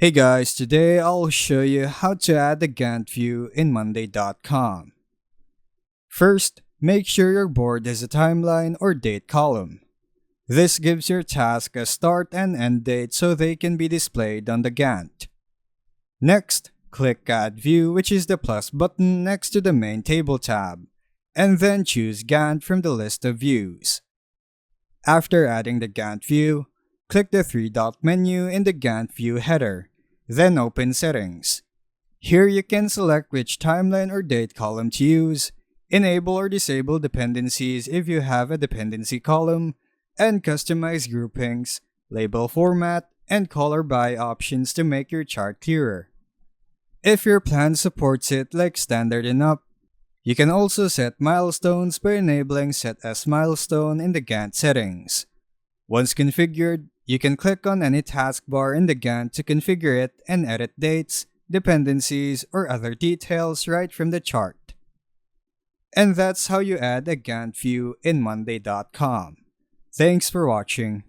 Hey guys, today I'll show you how to add a Gantt view in Monday.com. First, make sure your board has a timeline or date column. This gives your task a start and end date so they can be displayed on the Gantt. Next, click Add View, which is the plus button next to the Main Table tab, and then choose Gantt from the list of views. After adding the Gantt view, click the three-dot menu in the Gantt view header, then open Settings. Here you can select which timeline or date column to use, enable or disable dependencies if you have a dependency column, and customize groupings, label format, and color by options to make your chart clearer. If your plan supports it like standard and up, you can also set milestones by enabling Set as Milestone in the Gantt settings. Once configured, you can click on any taskbar in the Gantt to configure it and edit dates, dependencies, or other details right from the chart. And that's how you add a Gantt view in Monday.com. Thanks for watching.